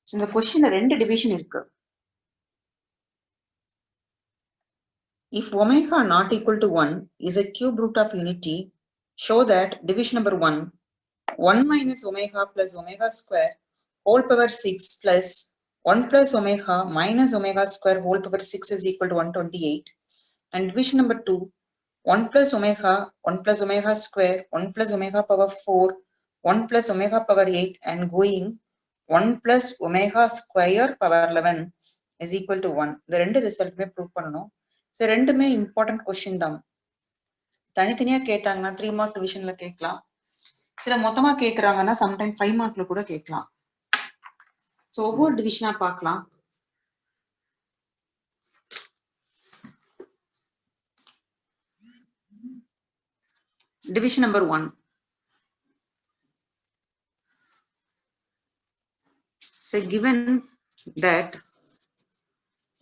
So இந்த கொஸ்டின்ல ரெண்டு டிவிஷன் இருக்கு. If omega not equal to 1 is a cube root of unity, show that division number 1 minus omega plus omega square whole power 6 plus 1 plus omega minus omega square whole power 6 is equal to 128. And division number 2, 1 plus omega square, 1 plus omega power 4, 1 plus omega power 8 and going 1 plus omega square power 11 is equal to 1. இந்த ரெண்டு ரிசல்ட்டுமே prove பண்ணணும். So ரெண்டுமே important question தான். தனித்தனியா கேட்டாங்கன்னா 3 mark டிவிஷன்ல கேட்கலாம். சில மொத்தமா கேட்கறாங்கன்னா சம்டைம் 5 மார்க்ல கூட கேட்கலாம். ஸோ ஒவ்வொரு டிவிஷனா பார்க்கலாம். Division number 1. So given that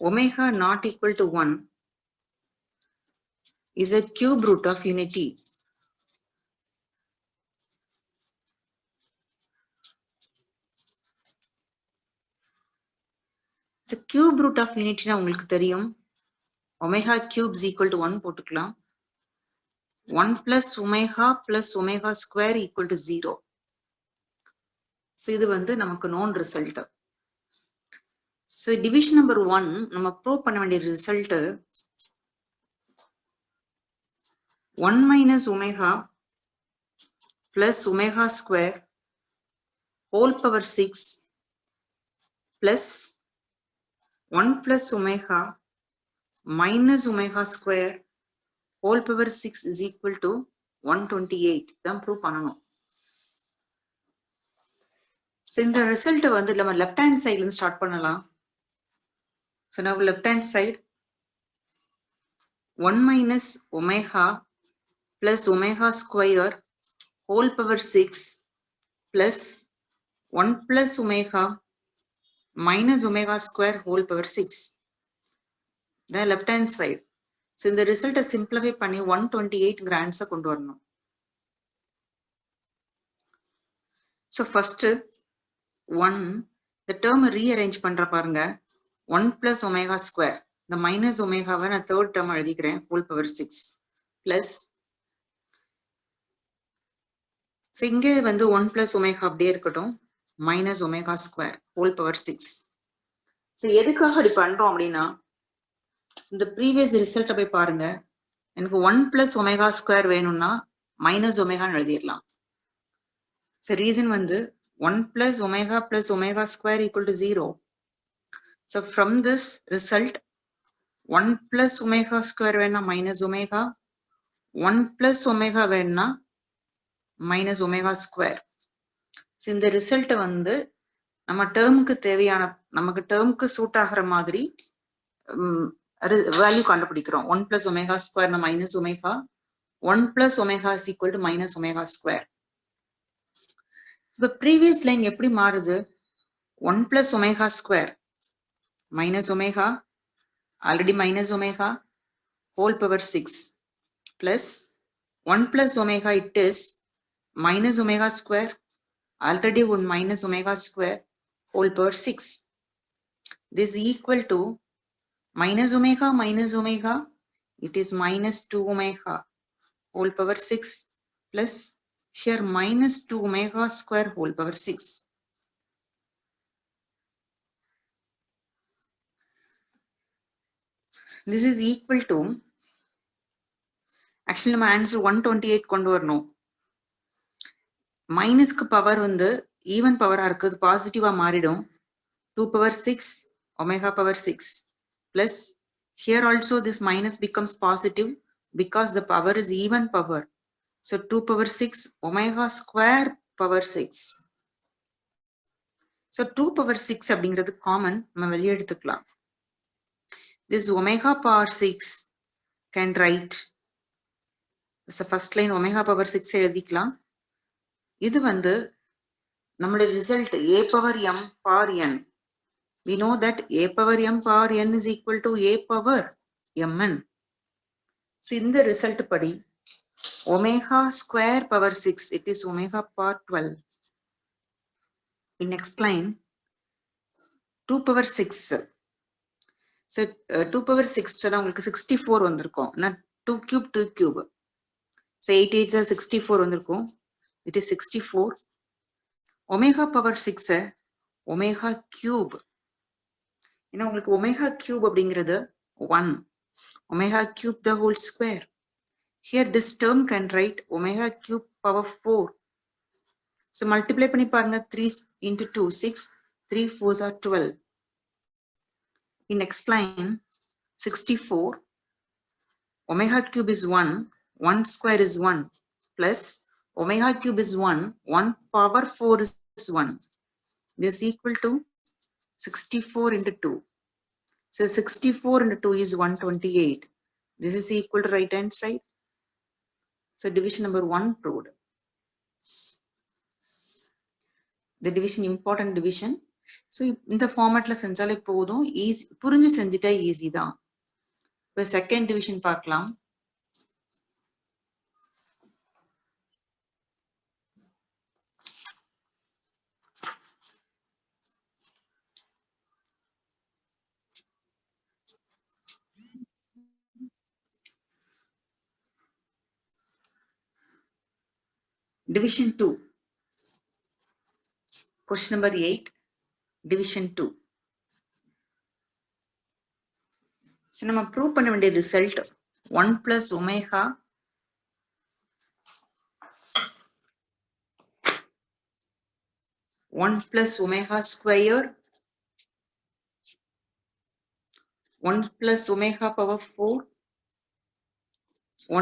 omega not equal to 1 is a cube root of unity. So cube root of unity na உங்களுக்கு தெரியும். Omega cube is equal to 1 போட்டுக்கலாம். 1 plus omega square equal to 0. So இது வந்து நமக்கு known result. So division number 1 நம்ம prove பண்ண வேண்டிய result 1 minus omega plus omega square whole power 6 plus 1 plus omega minus omega square whole power 6 is equal to 128. தான் prove பண்ணணும். So இந்த result வந்து நம்ம left hand side ல start பண்ணலாம். So now left hand side 1 minus omega plus omega square whole power 6 plus 1 plus omega minus omega square whole power 6. The left hand side. So in the result simplify பண்ணி 128 grands கொண்டு வரணும். So first 1 the term rearrange பண்ற பாருங்க. 1 plus omega square. The minus omega நான் third term எழுதிக்கிறேன் whole power 6 plus. So இங்கே வந்து 1 plus omega அப்படியே இருக்கட்டும் minus omega square whole power 6. So எதுக்காக அப்படி பண்றோம் அப்படின்னா இந்த previous result போய் பாருங்க. எனக்கு 1 plus omega square வேணும்னா minus omega எழுதிடலாம். So reason வந்து 1 plus omega square equal to 0. So from this result 1 plus omega square வேணா minus omega, 1 plus omega வேணா minus omega square. So இந்த result வந்து நம்ம டேர்முக்கு தேவையான நமக்கு டேர்முக்கு சூட் ஆகிற மாதிரி வேல்யூ கண்டுபிடிக்கிறோம். 1 plus omega square na minus omega, 1 plus omega is equal to minus omega square. So previous line எப்படி மாறுது? 1 plus omega square minus omega, already minus omega whole power 6 plus 1 plus omega it is minus omega square, already one minus omega square whole power 6. This is equal to minus omega, it is minus 2 omega whole power 6 plus here minus 2 omega square whole power 6. This is equal to, actually நம்ம answer 128 கொண்டு வரணும். மைனஸ்க்கு power வந்து even பவரா இருக்குது, பாசிட்டிவா மாறிடும். 2 power 6 omega power 6 plus here also this minus becomes positive because the power is even power. So 2 power 6 omega square power 6. So 2 power 6 அப்படிங்கிறது common, நம்ம வெளியே எடுத்துக்கலாம். This omega power 6 can write. So first line omega power 6 எழுதிக்கலாம். இது வந்து நம்மளுடைய result a power m power n. We know that a power m power n is equal to a power mn. So in the result படி omega square power 6, it is omega power 12. In next line 2 power 6. So 2 power 6 சொன்னா உங்களுக்கு 64 வந்திருக்கும். நான் 2 cube 2 cube. So 8 8 is 64 வந்திருக்கும். It is 64. Omega power 6 omega cube. ஏன்னா உங்களுக்கு omega cube அப்படிங்கிறது 1. Omega cube the whole square. Here this term can write omega cube power 4. So multiply பண்ணி பாருங்க 3 into 2 6 3 4s are 12. In next line 64 omega cube is 1 1 square is 1 plus omega cube is 1 1 power 4 is 1. This is equal to 64 into 2. So 64 into 2 is 128. This is equal to right hand side. So division number 1 proved. The division important division. So in the format la செஞ்சாலே போதும், easy புரிஞ்சு செஞ்சிட்டா easy தான். இப்போ second division பார்க்கலாம். Division 2. Question number 8. Division 2. So நம்ம prove பண்ண வேண்டிய result 1 plus omega 1 plus omega square 1 plus omega power 4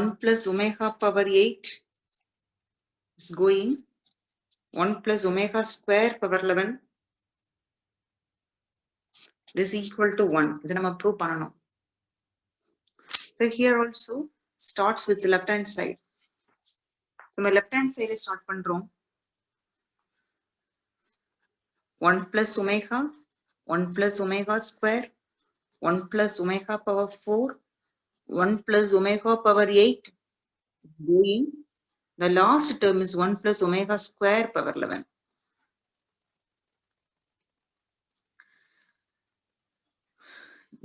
1 plus omega power 8 is going 1 plus omega square power 11. This is equal to 1. This is நம்ம prove பண்ணணும். So here also starts with the left hand side. So my left hand side start பண்றோம். 1 plus omega 1 plus omega square 1 plus omega power 4 1 plus omega power 8 going. The last term is 1 plus omega square power 11.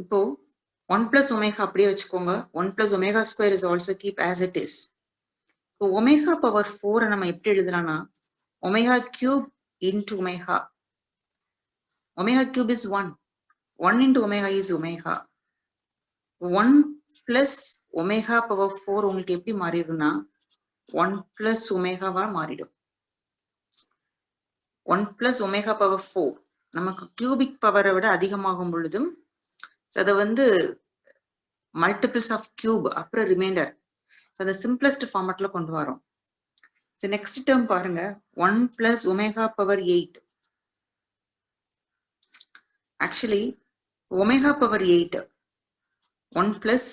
இப்போ 1 plus omega அப்படியே வச்சுக்கோங்க. 1 plus omega square is also keep as it is. இப்போ omega power 4 நம்ம எப்படி எழுதலாம்னா omega cube into omega. Omega cube is 1. 1 into omega is omega. 1 plus omega power 4 உங்களுக்கு எப்படி மாறிடும்னா 1 plus omega வா மாறிடும். 1 plus omega power 4 நமக்கு cubic பவரை விட அதிகமாகும் பொழுதும் அதை வந்து multiples of cube அப்புறம் remainder the simplest formatல கொண்டு வரோம். So next term பாருங்க 1 plus omega power 8. Actually omega power 8 1 plus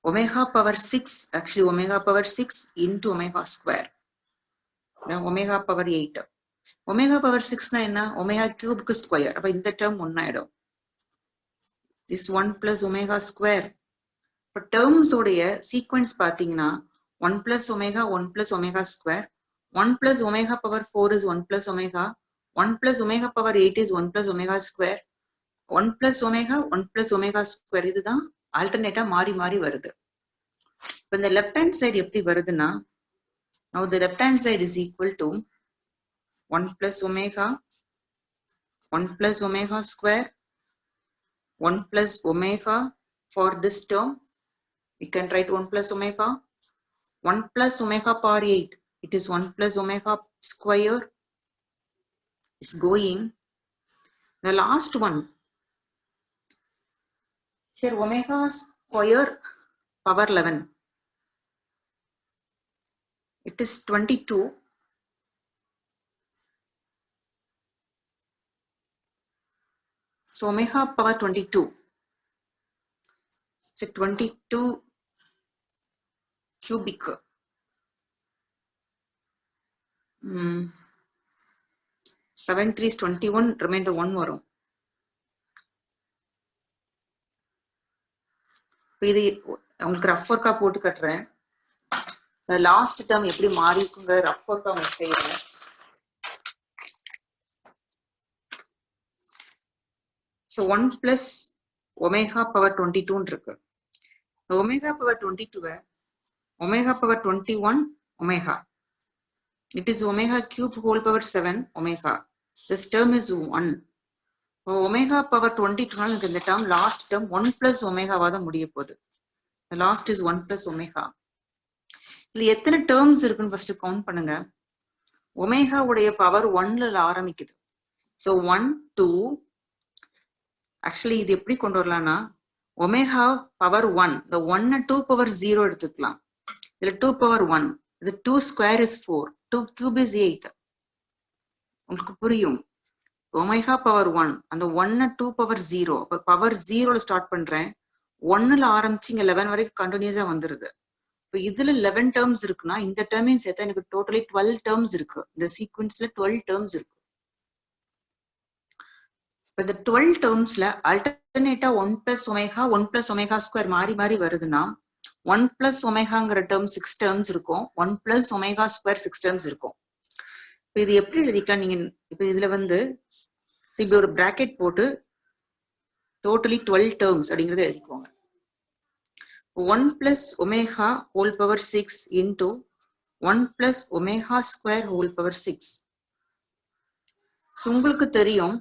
omega power 6 actually omega power 6 into omega square. Then omega power 8. Omega power 6 na enna omega cube ku square. அப்ப இந்த term ஒன்னாயிடும். This 1 plus omega square. இப்போ terms உடைய sequence பாத்தீங்கன்னா 1 plus omega 1 plus omega square 1 plus omega power 4 is 1 plus omega 1 plus omega power 8 is 1 plus omega square 1 plus omega 1 plus omega square இதுதான் alternate மாறி மாறி வருது. இப்போ இந்த left hand side எப்படி வருதுன்னா now the left hand side is equal to 1 plus omega 1 plus omega square 1 plus omega for this term we can write 1 plus omega 1 plus omega power 8 it is 1 plus omega square is going. The last one here omega square power 11 it is 22. So omega power 22. So 22 cubic. 7 3 is 21 remainder 1 வரும். இது உங்களுக்கு rough ஒர்க்கா போட்டு கட்டுறேன். Last term எப்படி மாறி இருக்குங்க rough ஒர்க்கா உங்களுக்கு செய்யறேன். So 1 plus omega power 22 இருக்கு. Omega power 22 omega power 21 omega. It is omega cube whole power 7 omega. This term is 1. Omega power 22 இந்த term last term 1 plus omega வாத முடிய போகுது. The last is 1 plus omega. இதுல எத்தனை terms இருக்குன்னு first count பண்ணுங்க. omega உடைய power 1ல ஆரம்பிக்குது. So 1, 2, actually இது எப்படி கொண்டு வரலாம்னா omega power 1, the 1 2 power 0 எடுத்துக்கலாம். இதுல 2 power 1, the 2 square is 4, 2 cube is 8. உங்களுக்கு புரியும். omega power 1, அந்த 1 2 power 0, அப்ப power 0ல ஸ்டார்ட் பண்றேன், 1ல ஆரம்பிச்சு இங்க 11 வரைக்கும் கண்டினியூஸா வந்துருது. இப்போ இதுல 11 terms இருக்குன்னா இந்த டேர்மையும் சேர்த்தா எனக்கு டோட்டலி 12 terms இருக்கு. இந்த சீக்வென்ஸ்ல 12 terms இருக்கு. இந்த 12 termsல alternate 1 plus omega 1 plus omega square மாறி மாறி வருதுன்னா 1 plus omegaங்கிற term 6 terms இருக்கும், 1 plus omega square 6 terms இருக்கும். இப்போ இது எப்படி எழுதிக்கலாம் நீங்க? இப்போ இதுல வந்து இப்படி ஒரு பிராக்கெட் போட்டு டோட்டலி 12 terms அப்படிங்கறத எழுதிக்கோங்க. 1 plus omega whole power 6 into 1 plus omega square whole power 6. So உங்களுக்கு தெரியும்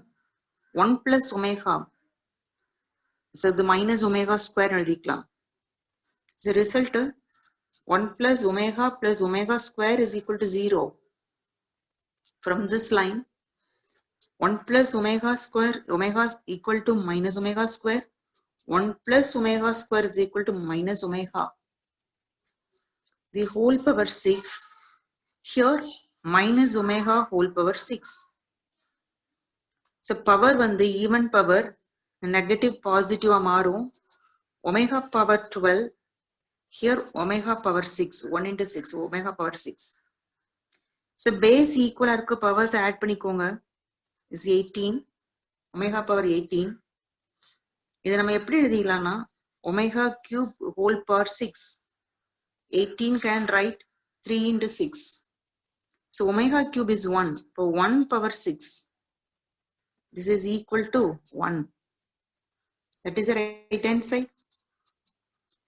1 plus omega, so the minus omega square எழுதிக்கலாம். The result 1 plus omega square is equal to 0. From this line 1 plus omega square, omega is equal to minus omega square, 1 plus omega square is equal to minus omega. The whole power 6, here minus omega whole power 6. So power வந்து even power negative positive மாறும். Omega power 12, here omega power 6, 1 into 6, omega power 6. So base equal இருக்க powers add பண்ணிக்கோங்க, is 18, omega power 18. இதை நம்ம எப்படி எழுதிக்கலாம்னா omega cube whole power 6, 18 can write 3 into 6. So omega cube is 1, so 1 power 6. This is equal to 1. That is the right hand side.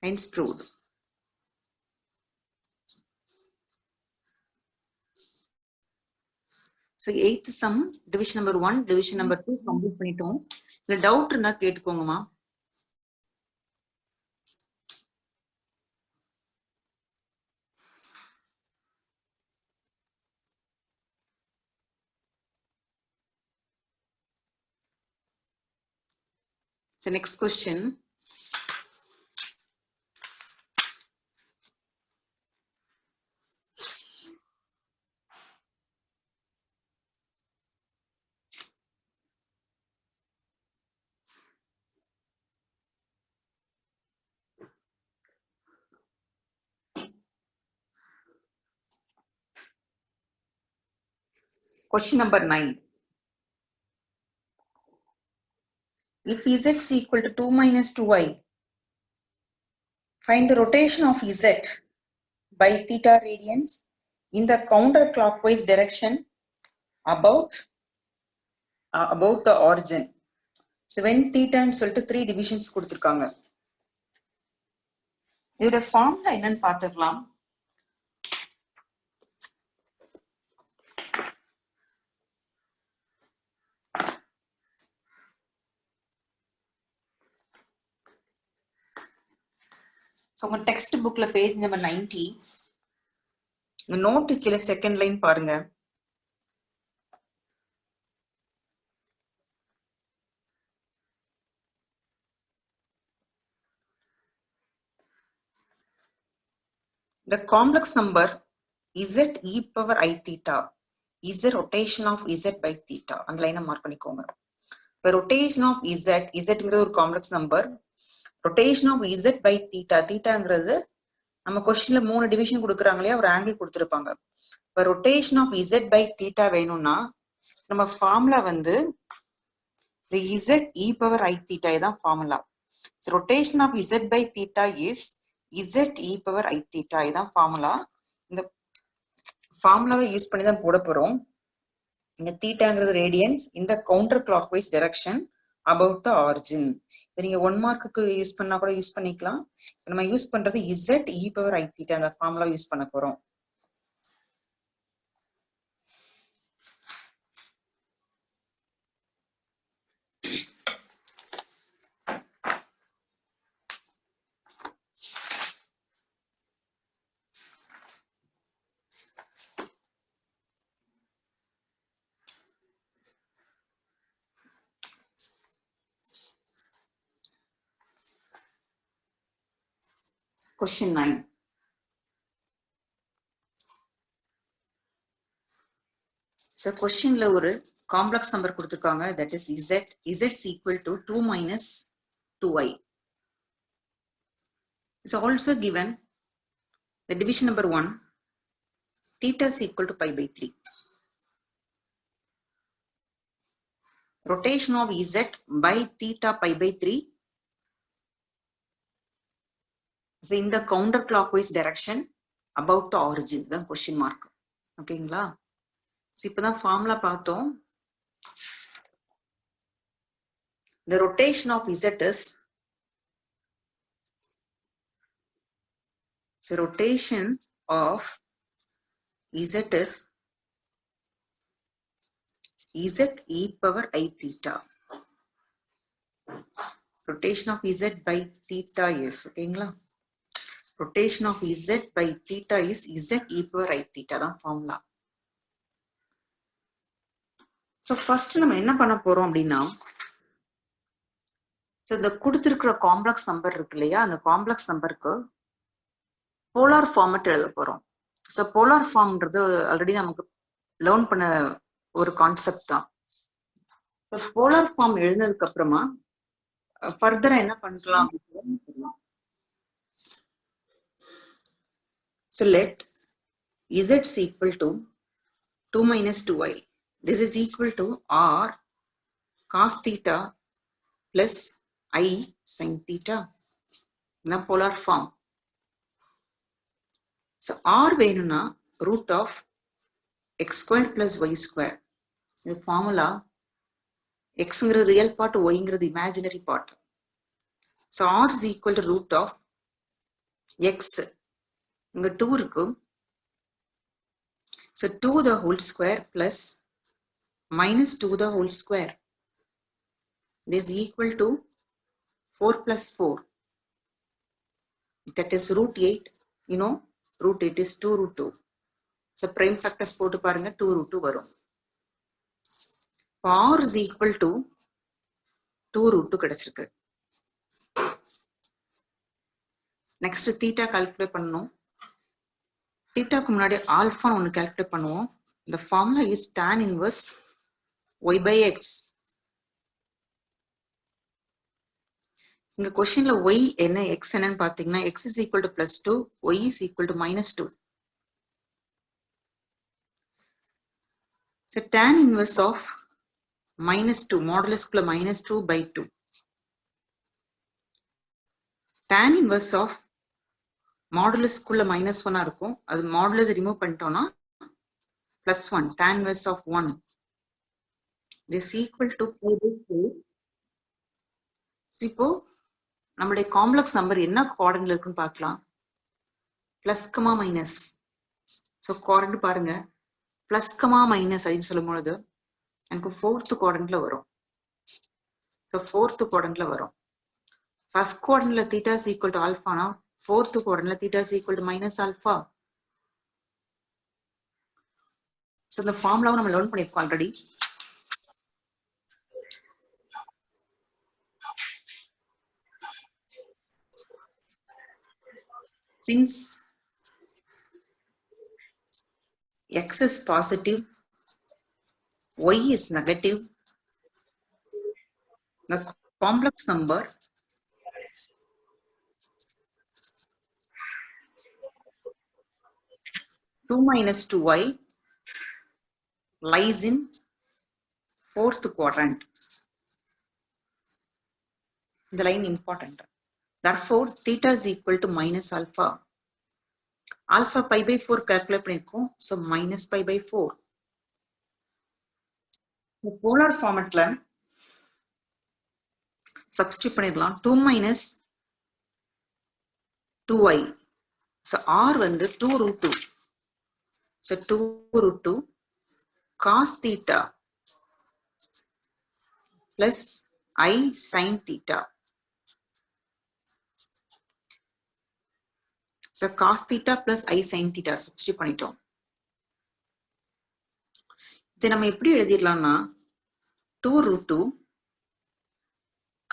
Hence proved. So 8th sum, division number 1, division number 2 complete பண்ணிட்டோம். இந்த doubt இருந்தா கேட்டுக்கோங்கம்மா. So next question. Question number 9. If z is equal to 2 minus 2y, find the rotation of z by theta radians in the counterclockwise direction about the origin. So when theta ன்னு சொல்லிட்டு 3 divisions கொடுத்திருக்காங்க. இதோட formula என்னன்னு பார்த்துக்கலாம். So உங்க text புக்ல page number 90, இந்த note கீழே செகண்ட் லைன் பாருங்க. The complex number z e power I theta is the rotation of z by theta. அந்த லைனை மார்க் பண்ணிக்கோங்க. இப்போ rotation of zங்கிறது ஒரு complex number. rotation of z by theta, thetaங்கிறது நம்ம क्वेश्चनல 3 டிவிஷன் கொடுக்கறாங்க இல்லையா, ஒரு ஆங்கிள் கொடுத்திருப்பாங்க. இப்போ rotation of z by theta வேணும்னா நம்ம ஃபார்முலா வந்து z e power I theta இதான் formula. So rotation of z by theta is z e power I theta இதான் ஃபார்முலா. இந்த ஃபார்முலாவை யூஸ் பண்ணி தான் போட போறோம். இந்த தீட்டாங்கிறது ரேடியன்ஸ், இந்த counter clockwise direction, about the origin. நீங்க 1 மார்க்குக்கு யூஸ் பண்ணா கூட யூஸ் பண்ணிக்கலாம். நம்ம யூஸ் பண்றது z e power I theta அந்த ஃபார்முலா யூஸ் பண்ண போறோம். Question 9. So questionல ஒரு complex number கொடுத்திருக்காங்க, that is z is equal to 2 minus 2i. It's also given the division number 1 theta is equal to pi by 3. Rotation of z by theta pi by 3 is in the counterclockwise direction about the origin. The question mark. ஓகேங்களா? இப்பதான் formula பார்த்தோம். The rotation of z is so rotation of z is z e power I theta. Rotation of z by theta is ஓகேங்களா? Rotation of z by theta is z e power I theta தான் formula. So first நம்ம என்ன பண்ண போறோம் அப்படின்னா, so இந்த கொடுத்திருக்கிற complex number இருக்கு இல்லையா, அந்த காம்ப்ளெக்ஸ் நம்பருக்கு போலார் ஃபார்மட் எழுத போறோம். ஸோ போலார் ஃபார்ம்ன்றது ஆல்ரெடி நமக்கு லேர்ன் பண்ண ஒரு கான்செப்ட் தான். ஸோ போலார் ஃபார்ம் எழுதினதுக்கு அப்புறமா ஃபர்தரா என்ன பண்ணலாம்? So let z is equal to 2 minus 2i. This is equal to r cos theta plus I sin theta. Na polar form. So r வேணும்னா root of x square plus y square. இந்த formula xங்கிறது real part, yங்கிறது imaginary part. So r is equal to root of x. இங்க 2 இருக்கு. So 2 the whole square plus minus 2 the whole square. This is equal to 4 plus 4. That is root 8. You know, root 8 is 2 root 2. So prime factors போட்டு பாருங்க, 2 root 2 வரும். R is equal to 2 root 2 கிடைச்சிருக்கு. Next theta calculate பண்ணணும். thetaக்கு முன்னாடி alpha ஒன்னு calculate பண்ணுவோம். The formula is tan inverse y by x. இந்த கொஸ்டின்ல y என்ன x என்னன்னு பாத்தீங்கன்னா, x is equal to plus 2, y is equal to minus 2. So tan inverse of minus 2, modulus குள்ள minus 2 by 2. Tan inverse of modulus குள்ள minus 1 இருக்கும். அது modulus remove பண்ணிட்டோம்னா plus 1. Tan inverse of 1. This equal to 4. இப்போ நம்மளுடைய complex number என்ன குவாட்ரண்ட்ல இருக்குன்னு பார்க்கலாம். Plus comma minus. So quadrant பாருங்க, பிளஸ் கமா மைனஸ் அப்படின்னு சொல்லும் பொழுது எனக்கு 4th குவாட்ரண்ட்ல வரும். ஸோ 4th குவாட்ரண்ட்ல வரும். ஃபர்ஸ்ட் குவாட்ரண்ட்ல தீட்டா இஸ் ஈக்குவல் டு ஆல்ஃபானா, 4th குவாட்ரண்ட்ல theta is equal to minus alpha. So இந்த ஃபார்முலாவும் நம்ம லேர்ன் பண்ணியிருக்கோம் already. Since x is positive, y is negative, the complex number two minus 2y lies in 4th quadrant. The line important. Therefore, theta is equal to minus alpha. Alpha pi by 4 calculate பண்ணிருக்கோம். So minus pi by 4. The polar formatல substitute பண்ணிடலாம் 2 minus 2y. So r வந்து 2 root 2. So 2 root 2 cos theta plus I sin theta. So cos theta plus I sin theta substitute பண்ணிட்டோம். இதை நம்ம எப்படி எழுதிடலாம்னா 2 root 2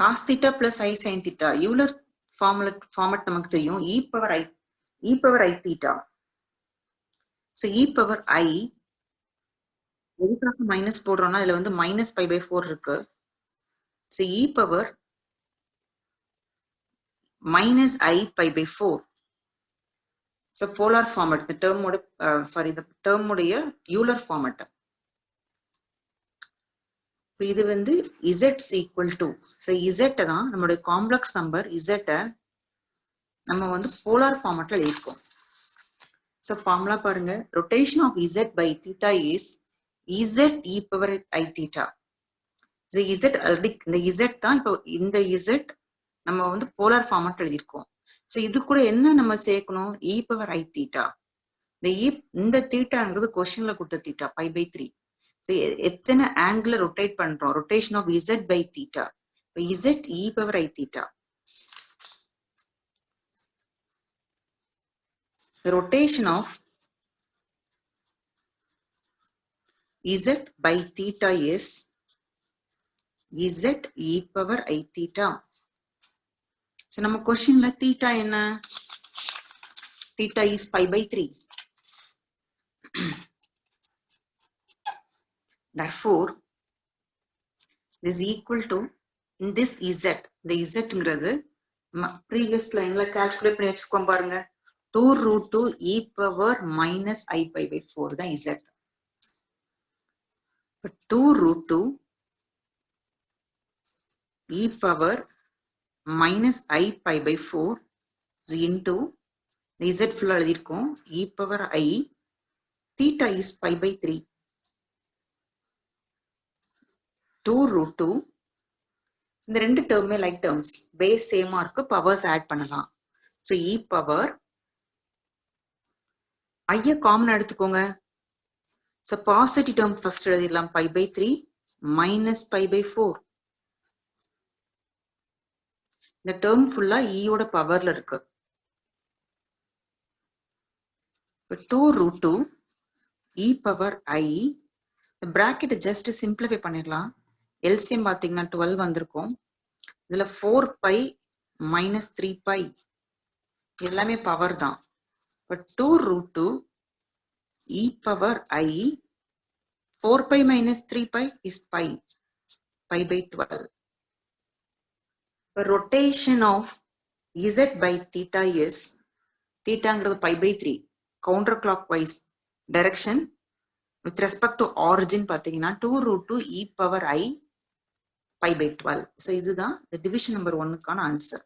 cos theta plus I sin theta. Euler format நமக்கு தெரியும் e power I theta. So e power I எதுக்காக minus போடுறோம்னா இதுல வந்து minus pi by 4 இருக்கு. So e power minus I pi by 4. So polar format, the term the term உடைய Euler format. இது வந்து z is equal to, so z தான் நம்மளுடைய complex number z நம்ம வந்து polar formatல எழுதிருக்கோம். So formula பாருங்க, rotation of z by theta is z e power I theta. So z already இந்த z தான் இப்போ இந்த z நம்ம வந்து polar format எழுதிருக்கோம். So இது கூட என்ன நம்ம சேர்க்கணும், e power I theta. இந்த தீட்டாங்கிறது கொஸ்டின்ல கொடுத்த தீட்டா pi by 3. So எத்தனை ஆங்கிள் ரொட்டேட் பண்றோம், rotation of z by theta. z e power I theta. The rotation of z by theta is z e power I theta. So நம்ம கொஸ்டின்ல theta என்ன, theta is pi by 3. Therefore this is equal to, in this z, the zங்கிறது previous lineல calculate பண்ணி வச்சுக்கோம் பாருங்க, 2 root 2 e power minus I pi by 4 தான் z. But 2 root 2 e power minus I pi by 4 into z full எழுதிருக்கோம் e power I theta is pi by 3. 2 root 2 இந்த ரெண்டு டேர்மே like terms, base சேமா இருக்கு, powers add பண்ணலாம். So e power ஐய common எடுத்துக்கோங்க. So positive term first எழுதிடலாம், pi by 3 minus pi by 4. இந்த term ஃபுல்லா ஈயோட பவர்ல இருக்கு. 2 root 2 e power I, bracket just simplify பண்ணிடலாம். எல்சிஎம் பாத்தீங்கன்னா 12 வந்திருக்கும். இதுல 4 pi minus 3 pi எல்லாமே பவர் தான். But 2 root 2 e power I 4 pi minus 3 pi is pi by 12. Rotation of z by theta is, thetaங்கிறது pi by 3 counter clockwise direction with respect to origin பாத்தீங்கன்னா 2 root 2 e power I pi by 12. So இதுதான் the division number 1க்கான answer.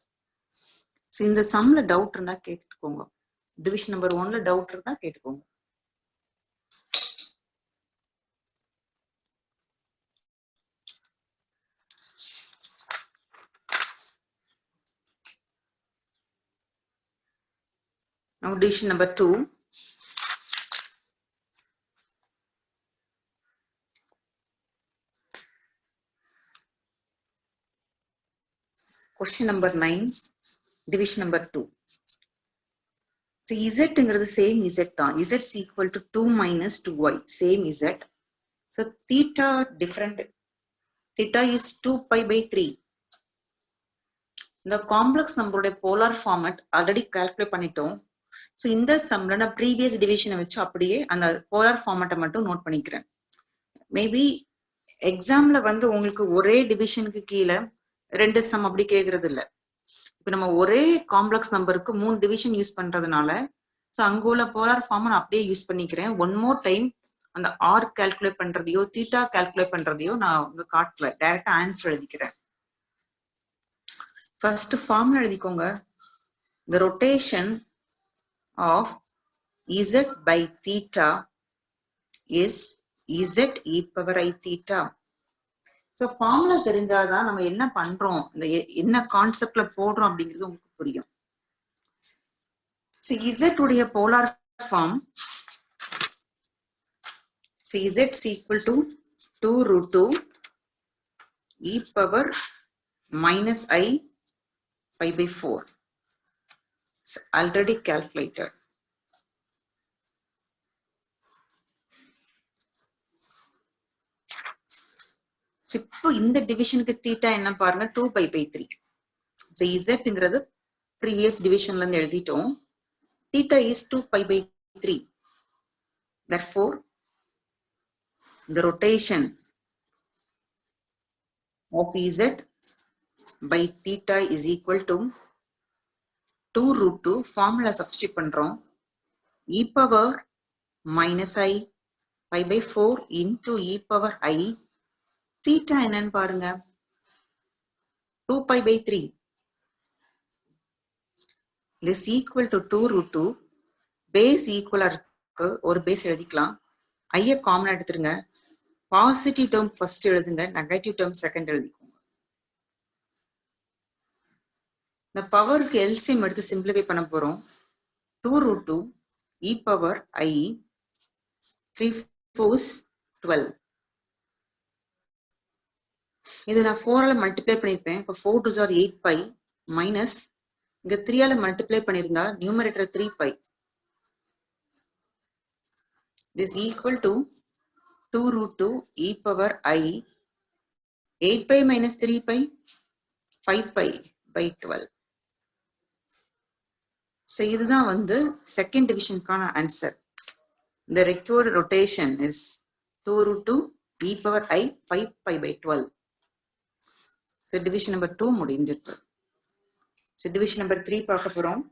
So இந்த சம்ல doubt இருந்தா கேட்டுக்கோங்க, division number 1ல doubt இருந்தா கேட்டுக்கோங்க. Now division number 2. Question number 9, division number 2. So z same z தான், z is equal to 2 minus 2y, same z. So theta different, theta is 2 pi by 3. இந்த complex நம்மளுடைய polar format already calculate பண்ணிட்டோம். So இந்த சம்ல நான் previous டிவிஷனை வச்சு அப்படியே அந்த polar ஃபார்மட்டை மட்டும் நோட் பண்ணிக்கிறேன். மேபி எக்ஸாம்ல வந்து உங்களுக்கு ஒரே டிவிஷனுக்கு கீழே 2 சம் அப்படி கேட்கறது இல்லை. இப்போ நம்ம ஒரே காம்ப்ளெக்ஸ் நம்பருக்கு 3 டிவிஷன் யூஸ் பண்றதுனால ஸோ அங்குள்ள போலார் ஃபார்ம் நான் அப்படியே யூஸ் பண்ணிக்கிறேன். ஒன் மோர் டைம் அந்த ஆர் கால்குலேட் பண்றதையோ தீட்டா கால்குலேட் பண்றதையோ நான் உங்க காட்டல, டைரக்டா ஆன்சர் எழுதிக்கிறேன். ஃபர்ஸ்ட் ஃபார்முலா எழுதிக்கோங்க. the rotation of z by theta is z e power I theta. So formula தெரிஞ்சாதான் நம்ம என்ன பண்றோம், இந்த என்ன கான்செப்ட்ல போடுறோம் அப்படிங்கிறது உங்களுக்கு புரியும். ஸோ Z உடைய polar form, so Z is equal to 2 root 2 e power minus I pi by 4. It's already calculated. இப்போ இந்த டிவிஷனுக்கு தீட்டா என்ன பாருங்க, 2 pi by 3. So Z-ங்கிறது previous divisionல இருந்து எழுதிட்டோம். Theta is 2 pi by 3. Therefore, the rotation of Z by theta is equal to 2 root 2, formula substitute பண்றோம், e power minus I pi by 4 into e power I, theta என்னன்னு பாருங்க, 2 pi by 3. This equal to 2 root 2, base equal இருக்கு, ஒரு base எழுதிக்கலாம், I common எடுத்துருங்க, positive term first எழுதுங்க, negative term second எழுதிக்கோங்க. இந்த பவருக்கு எல்சிஎம் எடுத்து சிம்பிளிஃபை பண்ண போறோம். 2 root 2 e power I 3 4 12. இது நான் 4 ஆல மல்டிப்ளை பண்ணிருப்பேன். இப்போ 4 2s are 8 pi மைனஸ் இங்க 3 ஆல மல்டிப்ளை பண்ணிருந்தா numerator 3 pi. This equal to 2 root 2 e power I 8 pi minus 3 pi 5 pi by 12. So இதுதான் வந்து செகண்ட் டிவிஷனுக்கான answer. The required rotation is 2 root 2 e power I 5 pi by 12. So division number 2 முடிஞ்சிட்டு. So division number 3 பார்க்க போறோம்.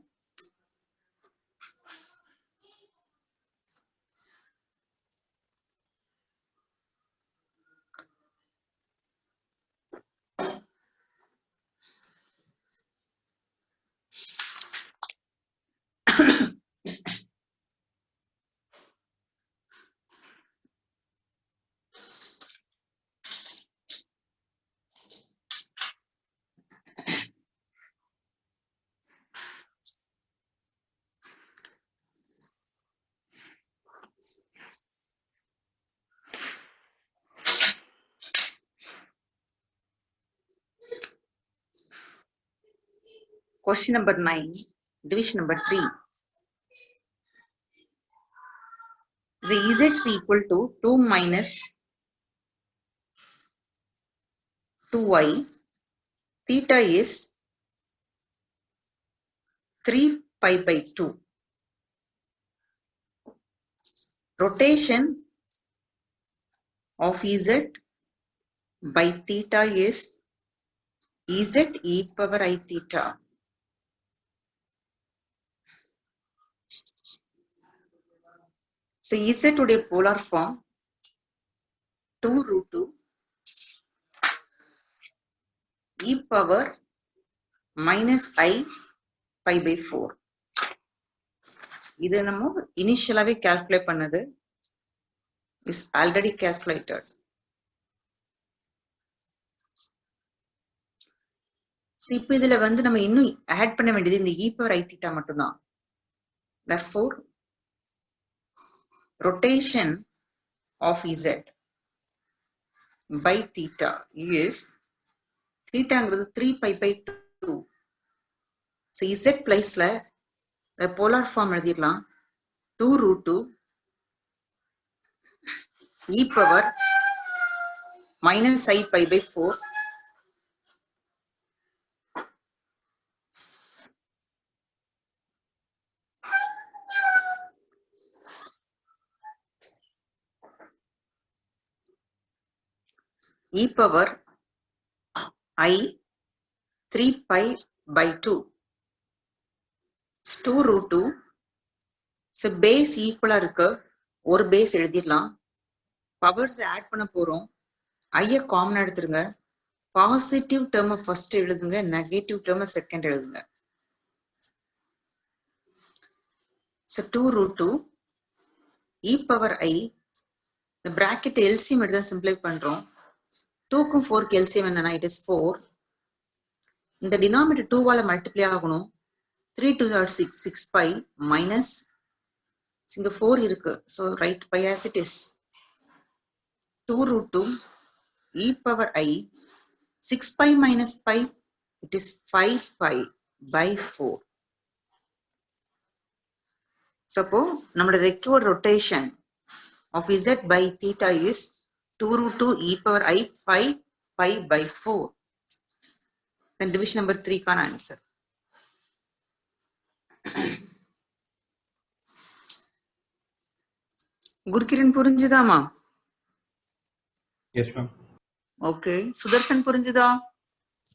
Question number 9, division number 3. The Z is equal to 2 minus 2y. Theta is 3 pi by 2. Rotation of Z by theta is Z e power I theta. So Z உடைய polar form 2 root 2 e power minus I pi by 4. இது நம்ம இனிஷியலாவே calculate பண்ணது, is already calculated. So இப்போ இதுல வந்து நம்ம இன்னும் add பண்ண வேண்டியது இந்த e power I theta மட்டும்தான். Therefore, rotation of Z by theta is, thetaங்கிறது 3 pi by 2. So Z பிளேஸ்ல the polar form எழுதிடலாம், 2 root 2 e power minus I pi by 4 e power I 3 pi by 2. 2 root 2. So base equal இருக்கு, ஒரு base எழுதிடலாம், powers add பண்ண போறோம், ஐய common எடுத்துருங்க, positive term first எழுதுங்க, நெகட்டிவ் டேர்ம் செகண்ட் எழுதுங்க. So 2 root 2 e power I, இந்த bracket LCM எடுத்து சிம்பிளை பண்றோம், 2க்கும் 4க்கு LCM என்னன்னா it is 4. இந்த denominator 2 வால மல்டிப்ளை ஆகணும். 3 2 are 6, 6 pi minus இங்க 4 இருக்கு. So write pi as it is. 2 root 2 e power I 6 pi minus pi, it is 5 pi by 4. Suppose our required rotation of z by theta is 2 root 2 e power I 5 pi by 4. Then division number 3 can answer. Gurkiran புரிஞ்சுதா மா? Yes, ma'am. Okay. Sudarshan புரிஞ்சுதா?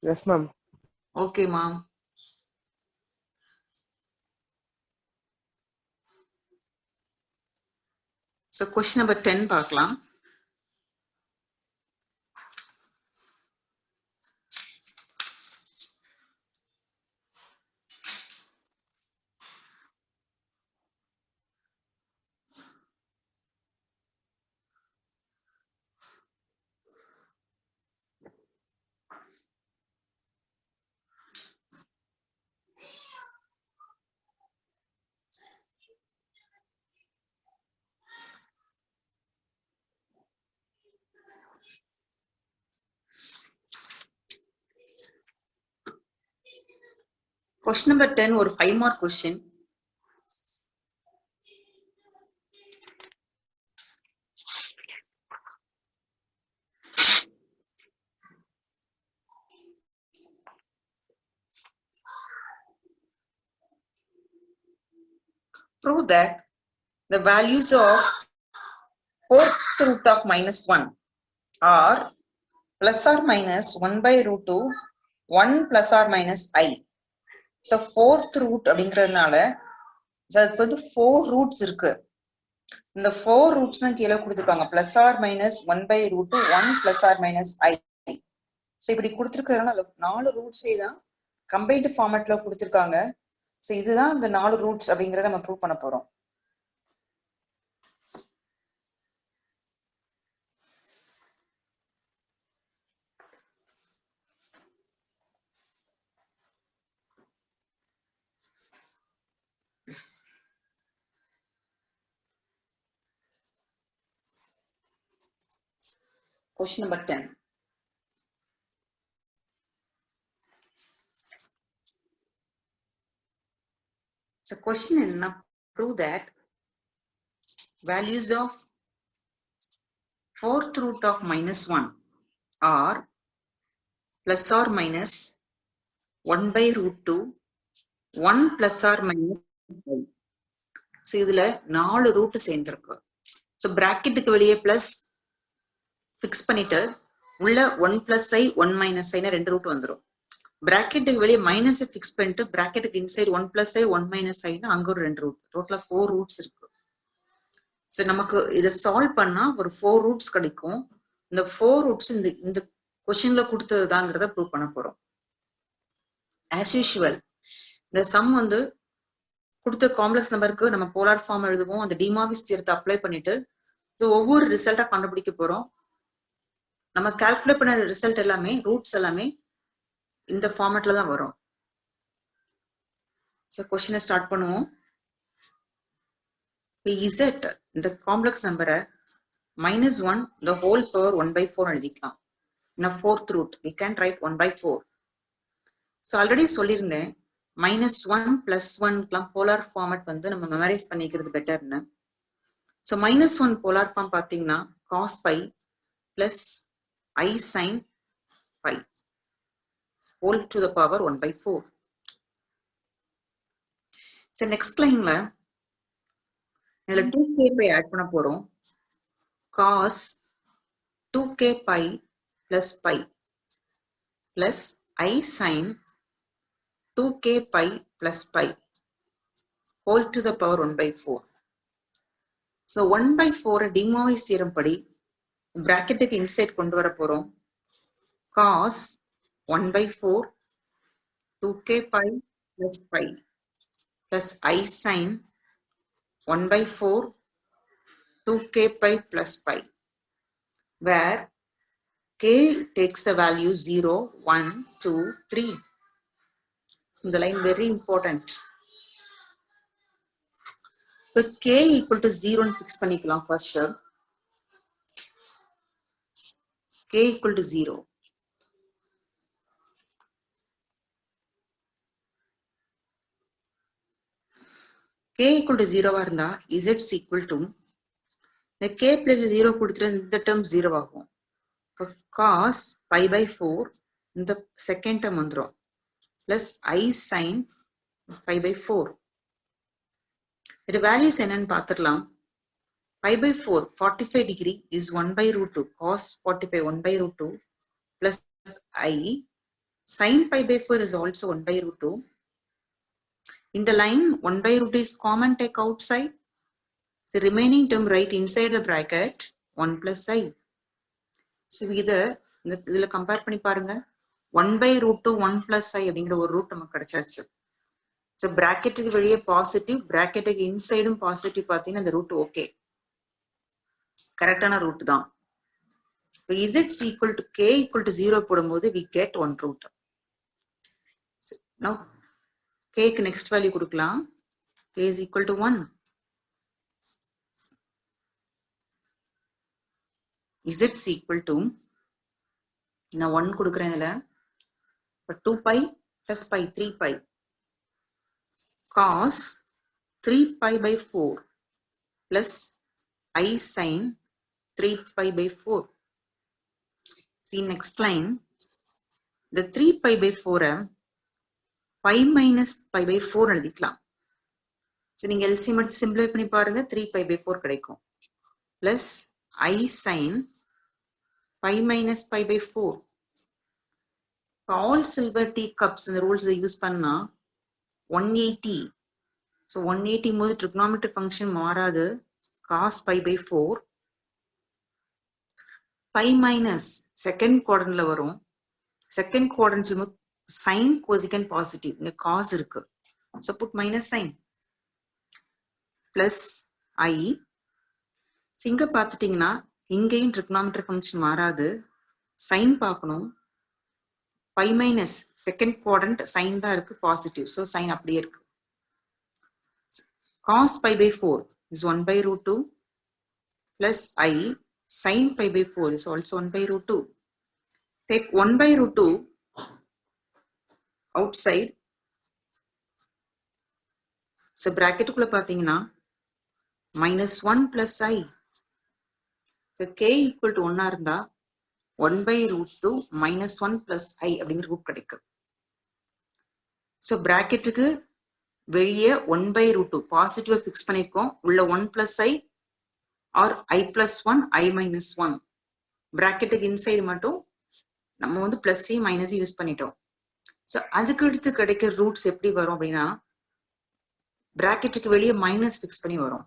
Yes, ma'am. Okay, ma. So question number 10 பார்க்கலாம். Question number 10 ஒரு 5 mark question. Prove that the values of fourth root of minus 1 are plus or minus 1 by root 2, 1 plus or minus I. So fourth root அப்படிங்கிறதுனால அதுக்கு வந்து 4 roots இருக்கு. இந்த 4 roots தான் கீழே கொடுத்துருப்பாங்க. plus or minus 1 by root 2, 1 plus or minus I. So இப்படி கொடுத்துருக்கிறதுனால 4 ரூட்ஸே தான் கம்பைன்டு ஃபார்மேட்ல கொடுத்துருக்காங்க. ஸோ இதுதான் இந்த 4 ரூட்ஸ் அப்படிங்கிறத நம்ம ப்ரூவ் பண்ண போறோம். Question number 10. So question enna prove that values of fourth root of minus 1 are plus or minus 1 by root 2, 1 plus or minus 5. So இதுல 4 ரூட் சேர்ந்திருக்கு. So bracketக்கு வெளியே plus fix பண்ணிட்டு உள்ள 1 plus I 1 minus I னா ரெண்டு root வந்துரும். bracketக்கு வெளியே minus fix பண்ணிட்டு bracketக்கு inside 1 plus I 1 minus I னா அங்க ஒரு ரெண்டு ரூட். டோட்டலா 4 ரூட்ஸ் இருக்கு. சோ நமக்கு இத சால்வ் பண்ணா ஒரு 4 ரூட்ஸ் கிடைக்கும். இந்த 4 ரூட்ஸ் இந்த क्वेश्चनல கொடுத்ததுதாங்கறத ப்ரூவ் பண்ண போறோம். as usual இந்த சம் வந்து கொடுத்த காம்ப்ளெக்ஸ் நம்பருக்கு நம்ம போலார் ஃபார்ம் எழுதுவோம். அந்த டிமார்விஸ் தியரத்தை அப்ளை பண்ணிட்டு சோ ஒவ்வொரு ரிசல்ட்டா கண்டுபிடிக்க போறோம். நம்ம கால்குலேட் பண்ண ரிசல்ட் எல்லாமே ரூட்ஸ் எல்லாமே இந்த ஃபார்மேட்ல தான் வரும். சோ क्वेश्चन ஸ்டார்ட் பண்ணுவோம். z இந்த காம்ப்ளெக்ஸ் நம்பரை -1 the whole power 1 by 4 எழுதிக்கலாம். இந்த fourth root we can write 1 by 4. So already சொல்லியிருந்தேன் -1 +1 லாம் போலார் ஃபார்மேட் வந்து நம்ம மெமரைஸ் பண்ணிக்கிறது பெட்டர்னு. சோ -1 போலார் ஃபார்ம் பாத்தீங்கன்னா cos pi plus I sin pi whole to the power 1 by 4. So next lineல இதுல 2k pi add பண்ண போறோம். cos 2k pi plus pi plus I sin 2k pi plus pi whole to the power 1 by 4. So 1 by 4 டிமார்விஸ் theorem படி bracketக்கு inside கொண்டு வர போறோம். cos 1 by 4 2k pi plus pi plus I sin 1 by 4 2k pi plus pi where K takes the value 0, 1, 2, 3. The line very important. So K equal to 0 and fix பண்ணிக்கலாம் first. K equal to 0. K equal to 0 இருந்தா Z is equal to the K plus 0 கொடுத்துட்டு இந்த term 0 ஆகும். Cos pi by 4 இந்த second term வந்துரும் plus I sin pi by 4. The values என்னன்னு பார்த்துடலாம். Pi by 4 45 degree is 1 by root 2 cos 45 1 by root 2 plus I sin pi by 4 is also 1 by root 2. In the line 1 by root is common, take outside. The remaining term write inside the bracket 1 plus I. So இதில compare பண்ணி பாருங்க. 1 by root 2 1 plus I அப்படிங்கிற ஒரு root நமக்கு கிடைச்சாச்சு. So bracketக்கு வெளியே positive, bracketக்கு inside positive பார்த்தீங்கன்னா அந்த root okay. கரெக்டான root தான். So Z is equal to K equal to 0 போடும்போது we get 1 root. So now K க்கு next value கொடுக்கலாம். K is equal to 1. Z is equal to நான் 1 கொடுக்கிறேன் இதுல 2 pi plus pi 3 pi cos 3 pi by 4 plus I sin 3 pi by 4. See next line, the 3 pi by 4 pi minus pi by 4 எழுதிக்கலாம். So நீங்க LCM எடுத்து simplify பண்ணி பாருங்க 3 pi by 4 கிடைக்கும் plus I sin pi minus pi by 4. All silver teacups இந்த rules use பண்ணா 180. So 180 போது trigonometric function மாறாது cos pi by 4. Pi minus second quadrantல வரும். Second quadrant சொல்லும்போது sin cosecant positive. இங்க cos இருக்கு. So put minus sign. Plus I. இங்க பார்த்துட்டீங்கன்னா இங்கேயும் trigonometric function மாறாது. Sin பார்க்கணும். Pi minus second quadrant sin தான் இருக்கு positive. So sin அப்படியே இருக்கு. Cos pi by 4 is 1 by root 2 plus I sin pi by 4 is also 1 by root 2. Take 1 by root 2 outside. So bracket குள்ள பார்த்தீங்கன்னா minus 1 plus I. So K equal to 1 இருந்தா 1 by root 2 minus 1 plus I அப்படிங்கிற root கிடைக்கும். So bracketக்கு வெளியே 1 by root 2 positive fix பண்ணிருக்கோம். உள்ள 1 plus I or I plus 1 I minus 1. bracketக்கு inside மட்டும் நம்ம வந்து plus C minus யூஸ் பண்ணிட்டோம். So அதுக்கு அடுத்து கிடைக்கிற ரூட்ஸ் எப்படி வரும் அப்படின்னா bracketக்கு வெளியே மைனஸ் ஃபிக்ஸ் பண்ணி வரும்.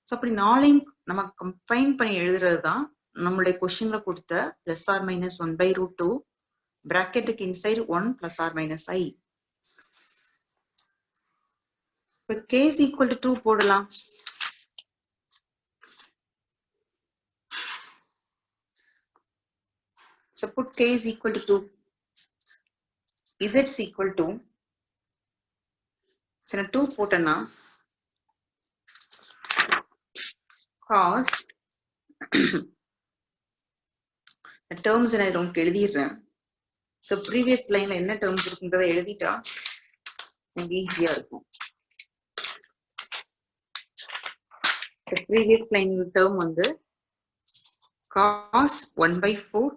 So அப்படி நாளையும் நம்ம கம்பைன் பண்ணி எழுதுறது தான் நம்மளுடைய கொஸ்டின்ல கொடுத்த plus or minus 1 by root 2 bracketக்கு inside 1 plus or minus I. இப்போ K is equal to 2 போடலாம். So put K is equal to 2. Z is equal to so 2 போட்டேன்னா cos terms நான் உங்களுக்கு எழுதிடுறேன். So previous line என்ன terms இருக்குன்றதை எழுதிட்டா எனக்கு ஈஸியா இருக்கும். The previous line term வந்து cos 1 by 4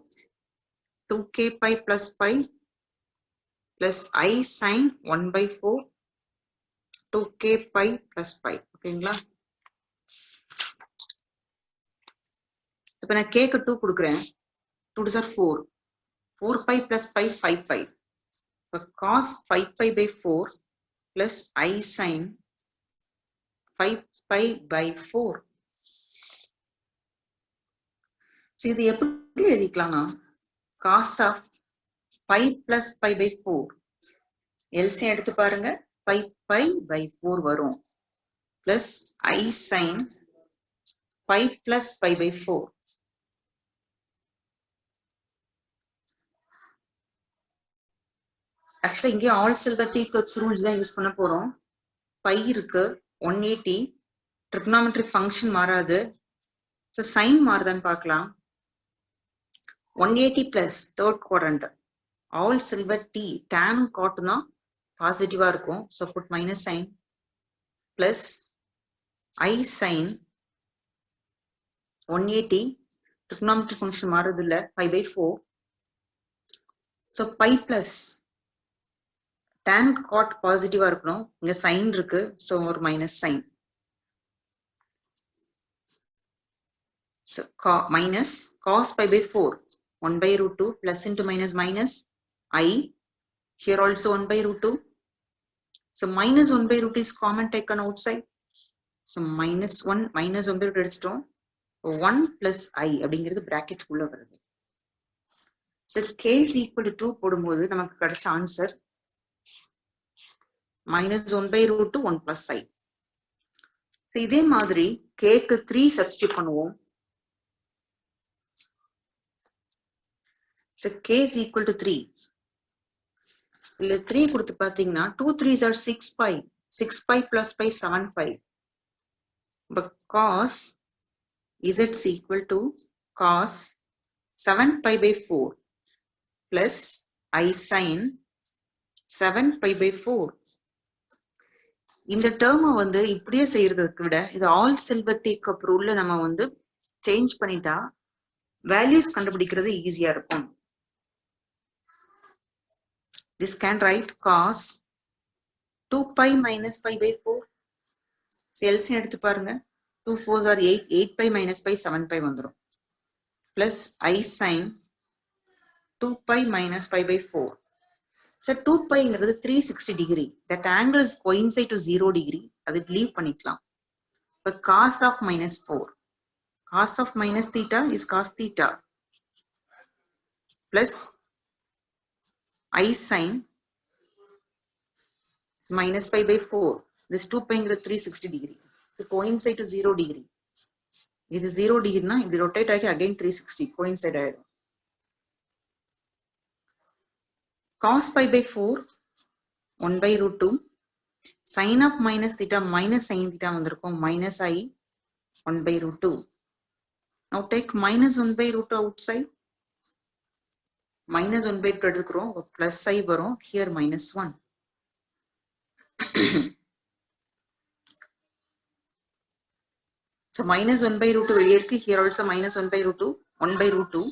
2k pi plus pi plus I sin 1 by 4 2k pi plus pi. ஓகேங்களா? இப்போ நான் k க்கு 2 கொடுக்கிறேன். 2 is 4. 4 pi plus pi 5 pi. So cos 5 pi by 4 plus I sin 5 pi by 4. So இது எப்படி எழுதிக்கலாம்னா cos of pi plus pi by 4. LCM எடுத்து பாருங்க 5 pi by 4 வரும். Plus I sin 5 plus pi by 4. ஆக்சுவலா இங்கே all silver tea cups rules தான் use பண்ண போறோம். பை இருக்கு 180, ட்ரிக்னாமெட்ரிக் ஃபங்க்ஷன் மாறாது. ஸோ சைன் மாறுதான்னு பார்க்கலாம். 180 plus third quadrant all silver tea tan cot தான் பாசிட்டிவா இருக்கும். So put minus sine plus I sine 180 trigonometric function மாறுது இல்ல pi by 4. So pi plus tan cot பாசிட்டிவா இருக்கணும். இங்க சைன் இருக்கு. So ஒரு minus sine. So minus cos pi by 4 1 by root 2 plus into minus minus I. Here also 1 by root 2. So minus 1 by root is common taken outside. So minus 1 minus 1 by root எடுத்துட்டோம். 1 plus I அப்படிங்கிறது bracket குள்ள வருது. So k is equal to 2 போடும்போது நமக்கு கிடைச்ச answer minus 1 by root 2 1 plus I. So இதே மாதிரி k க்கு 3 substitute பண்ணுவோம். So k is equal to 3. இல்ல 3 கொடுத்து பாத்தீங்கன்னா 2 3s are 6 pi. 6 pi plus pi 7 pi. But cos z is equal to cos 7 pi by 4 plus I sin 7 pi by 4. இந்த டேர்மை வந்து இப்படியே செய்யறதுக்கு விட இது ஆல் சில்வர் டி கப் ரூல்ல நம்ம வந்து சேஞ்ச் பண்ணிட்டா வேல்யூஸ் கண்டுபிடிக்கிறது ஈஸியா இருக்கும். This can write cos 2 pi minus pi by 4. LCM எடுத்து பாருங்க. 2 4s are 8. 8 pi minus pi 7 pi வந்துரும். Plus I sin 2 pi minus pi by 4. So 2 pi ங்கிறது 360 degree. That angle is coincide to 0 degree. அது leave பண்ணிக்கலாம். But cos of minus 4. Cos of minus theta is cos theta. Plus I sin minus pi by 4. This 2 pi ங்கிறது 360 degree. So coincide to 0 degree. இது 0 degree னா இப்படி rotate ஆகி again 360 coincide ஆயிடும். Cos pi by 4 1 by root 2 sin of minus theta minus sin theta வந்திருக்கும் minus I 1 by root 2. Now take minus 1 by root 2 outside. Minus 1 by root எடுக்கிறோம் plus I வரும் here minus 1. So minus 1 by root 2 வெளியே இருக்கு. Here also minus 1 by root 2. 1 by root 2.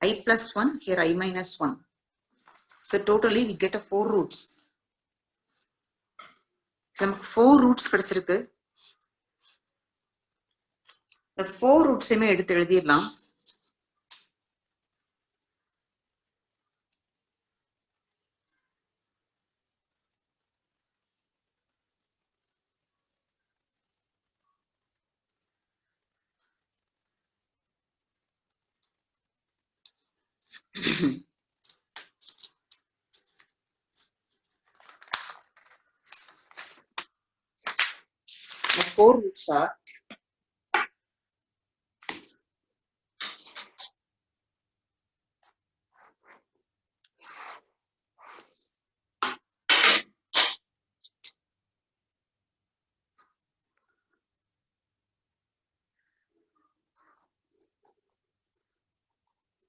I plus 1. Here I minus 1. So totally we get a 4 roots. So நமக்கு 4 roots கிடைச்சிருக்கு. The 4 roots எடுத்து எழுதிடலாம்.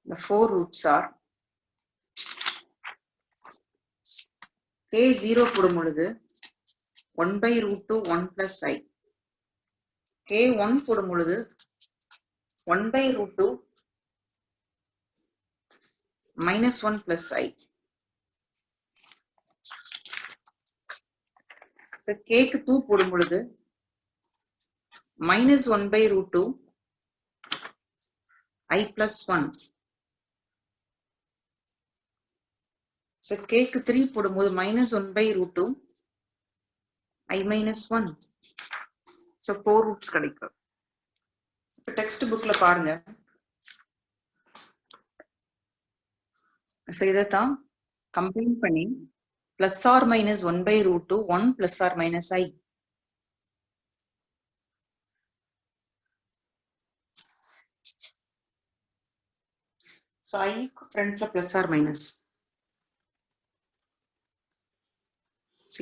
The 4 roots are k 0 போடும் பொழுது 1 by root 2 1 plus I. k 1 போடும் பொழுது 1 by root 2 minus 1 plus I. So k க்கு 2 போடும் பொழுது minus 1 by root 2 I plus 1. So k க்கு 3 போடும்போது minus 1 by root 2 I minus 1. So 4 roots கிடைக்கும். இப்போ டெக்ஸ்ட் புக்ல பாருங்க. So இதைத்தான் கம்பைன் பண்ணி plus or minus 1 by root 2 1 plus or minus I. So I ஃப்ரண்ட்ல plus or minus.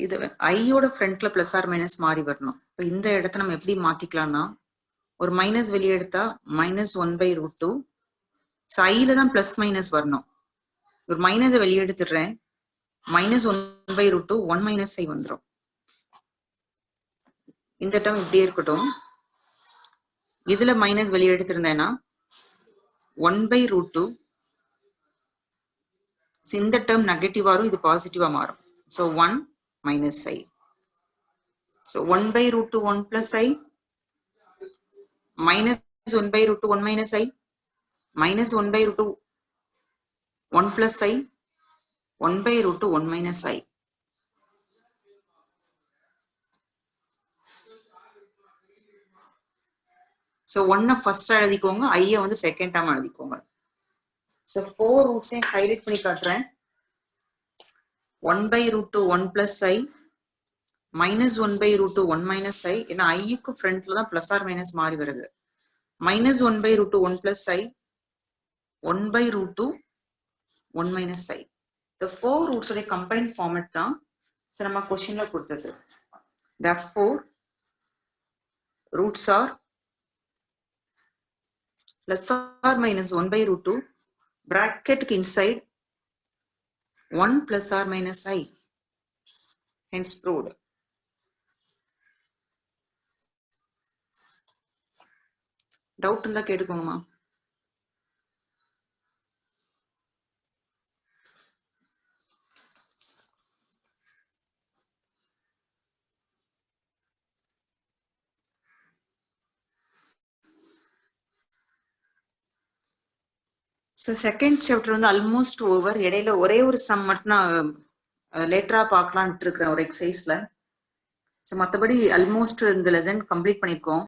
இது ஐயோட ஃப்ரண்ட்ல பிளஸ் ஆர் மைனஸ் மாறி வரணும். இப்போ இந்த இடத்த நம்ம எப்படி மாத்திக்கலாம்னா, ஒரு மைனஸ் வெளியே எடுத்தா -1/√2. ஸோ ஐல தான் பிளஸ் மைனஸ் வரணும். ஒரு மைனஸை வெளியே எடுத்துடுறேன், -1/√2 1 - i வந்துடும். இந்த டேர்ம் இப்படியே இருக்கட்டும். இதுல மைனஸ் வெளியே எடுத்திருந்தேன்னா 1/√2. இந்த டேர்ம் நெகட்டிவா வரும், இது பாசிட்டிவா மாறும். So 1 - i. So 1/√2 1 + i -1/√2 1 - i -1/√2 1 + i 1/√2 1 - i. So 1 first எழுதிக்கோங்க, ஐயை வந்து செகண்ட் டேர்ம் எழுதிக்கோங்க. ஸோ 4 ரூட்ஸையும் ஹைலைட் பண்ணி காட்டுறேன். 1/√2 1 + i -1/√2 1 - i. ஏன்னா ஐக்கு ஃப்ரண்ட்ல தான் பிளஸ் ஆர் மைனஸ் மாறி வருது. -1/√2 1 + i 1/√2 1 - i. இந்த 4 ரூட்ஸ் உடைய கம்பைன்ட் ஃபார்மேட் தான் நம்ம கொஸ்டின்ல கொடுத்தது. Therefore, roots are plus or minus 1/√2 bracket inside 1 plus or minus i. Hence proved. Doubt இருந்தா கேட்டுக்கோங்கம்மா. ஸோ செகண்ட் சாப்டர் வந்து ஆல்மோஸ்ட் ஓவர். இடையில ஒரே ஒரு சம் மட்டும் நான் லேட்டரா பார்க்கலான்ட்டு இருக்கிறேன் ஒரு எக்ஸசைஸ்ல. ஸோ மற்றபடி ஆல்மோஸ்ட் இந்த லெசன் கம்ப்ளீட் பண்ணியிருக்கோம்.